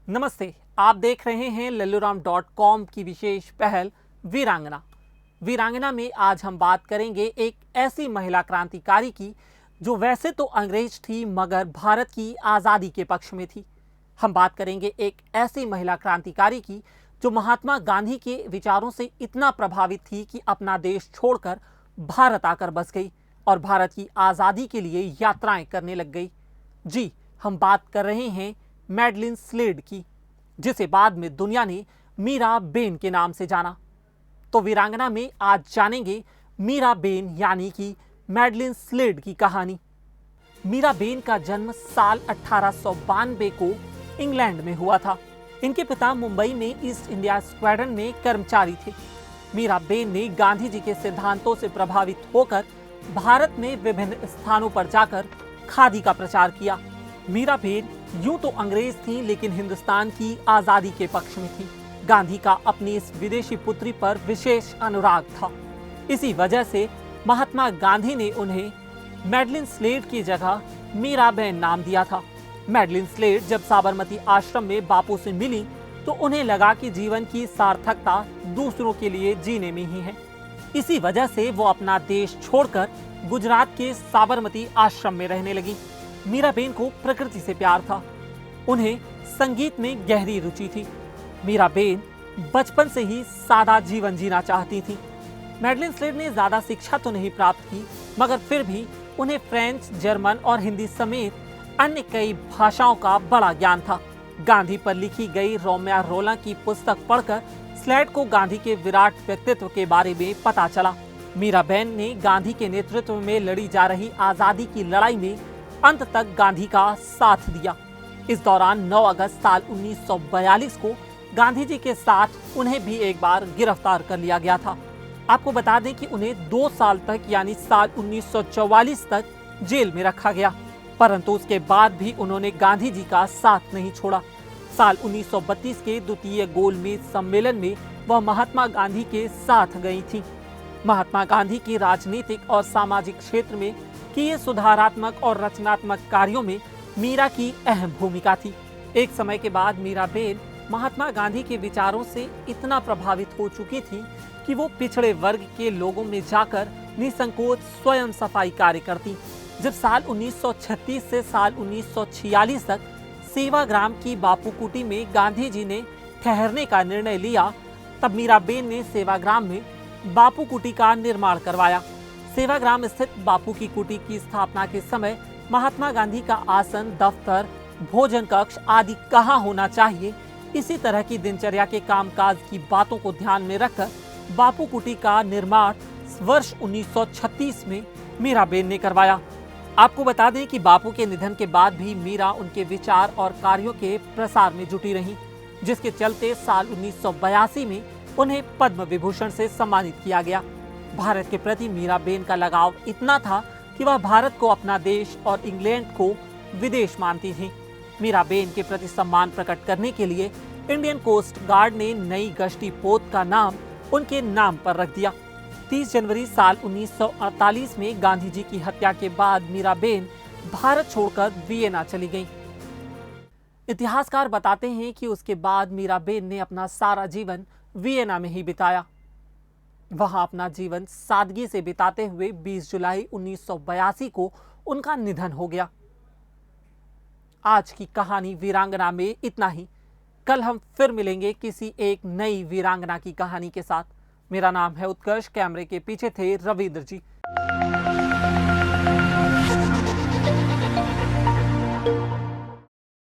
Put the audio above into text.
नमस्ते, आप देख रहे हैं lelluraam.com की विशेष पहल वीरांगना। वीरांगना में आज हम बात करेंगे एक ऐसी महिला क्रांतिकारी की जो वैसे तो अंग्रेज थी मगर भारत की आज़ादी के पक्ष में थी। हम बात करेंगे एक ऐसी महिला क्रांतिकारी की जो महात्मा गांधी के विचारों से इतना प्रभावित थी कि अपना देश छोड़कर भारत आकर बस गई और भारत की आज़ादी के लिए यात्राएं करने लग गई। जी, हम बात कर रहे हैं मैडलिन स्लेड की, जिसे बाद में दुनिया ने मीरा बेन के नाम से जाना। तो वीरांगना में आज जानेंगे मीरा बेन यानी कि मैडलिन स्लेड की कहानी। मीरा बेन का जन्म साल 1892 को इंग्लैंड में हुआ था। इनके पिता मुंबई में ईस्ट इंडिया स्क्वाड्रन में कर्मचारी थे। मीरा बेन ने गांधी जी के सिद्धांतों से प्रभावित होकर भारत में विभिन्न स्थानों पर जाकर खादी का प्रचार किया। मीरा बेन यूं तो अंग्रेज थी लेकिन हिंदुस्तान की आजादी के पक्ष में थी। गांधी का अपनी इस विदेशी पुत्री पर विशेष अनुराग था। इसी वजह से महात्मा गांधी ने उन्हें मैडलिन स्लेड की जगह मीरा बेन नाम दिया था। मैडलिन स्लेड जब साबरमती आश्रम में बापू से मिली तो उन्हें लगा कि जीवन की सार्थकता दूसरों के लिए जीने में ही है। इसी वजह से वो अपना देश छोड़कर गुजरात के साबरमती आश्रम में रहने लगी। मीरा बेन को प्रकृति से प्यार था। उन्हें संगीत में गहरी रुचि थी। मीरा बेन बचपन से ही सादा जीवन जीना चाहती थी। मैडलिन स्लेड ने ज्यादा शिक्षा तो नहीं प्राप्त की मगर फिर भी उन्हें फ्रेंच, जर्मन और हिंदी समेत अन्य कई भाषाओं का बड़ा ज्ञान था। गांधी पर लिखी गई रोम्या रोला की पुस्तक पढ़कर स्लेड को गांधी के विराट व्यक्तित्व के बारे में पता चला। मीरा बेन ने गांधी के नेतृत्व में लड़ी जा रही आजादी की लड़ाई में अंत तक गांधी का साथ दिया। इस दौरान 9 अगस्त साल 1942 को गांधी जी के साथ उन्हें भी एक बार गिरफ्तार कर लिया गया था। आपको बता दें कि उन्हें 2 साल तक यानी साल 1944 तक जेल में रखा गया, परंतु उसके बाद भी उन्होंने गांधी जी का साथ नहीं छोड़ा। साल 1932 के द्वितीय गोलमेज सम्मेलन में वह महात्मा गांधी के साथ गई थी। महात्मा गांधी की राजनीतिक और सामाजिक क्षेत्र में किए सुधारात्मक और रचनात्मक कार्यों में मीरा की अहम भूमिका थी। एक समय के बाद मीरा बेन महात्मा गांधी के विचारों से इतना प्रभावित हो चुकी थी कि वो पिछड़े वर्ग के लोगों में जाकर निसंकोच स्वयं सफाई कार्य करती। जब साल 1936 से साल 1946 तक सेवाग्राम की बापू कुटी में गांधी जी ने ठहरने का निर्णय लिया, तब मीरा बेन ने सेवाग्राम में बापू कुटी का निर्माण करवाया। सेवाग्राम स्थित बापू की कुटी की स्थापना के समय महात्मा गांधी का आसन, दफ्तर, भोजन कक्ष आदि कहाँ होना चाहिए, इसी तरह की दिनचर्या के कामकाज की बातों को ध्यान में रखकर बापू कुटी का निर्माण वर्ष 1936 में मीरा बेन ने करवाया। आपको बता दें कि बापू के निधन के बाद भी मीरा उनके विचार और कार्यों के प्रसार में जुटी रही, जिसके चलते साल 1982 में उन्हें पद्म विभूषण से सम्मानित किया गया। भारत के प्रति मीरा बेन का लगाव इतना था कि वह भारत को अपना देश और इंग्लैंड को विदेश मानती थी। मीरा बेन के प्रति सम्मान प्रकट करने के लिए इंडियन कोस्ट गार्ड ने नई गश्ती पोत का नाम उनके नाम पर रख दिया। 30 जनवरी साल 1948 में गांधी जी की हत्या के बाद मीरा बेन भारत छोड़कर वियना चली गईं। इतिहासकार बताते हैं कि उसके बाद मीरा बेन ने अपना सारा जीवन वियना में ही बिताया। वहां अपना जीवन सादगी से बिताते हुए 20 जुलाई 1982 को उनका निधन हो गया। आज की कहानी वीरांगना में इतना ही। कल हम फिर मिलेंगे किसी एक नई वीरांगना की कहानी के साथ। मेरा नाम है उत्कर्ष, कैमरे के पीछे थे रविंद्र जी।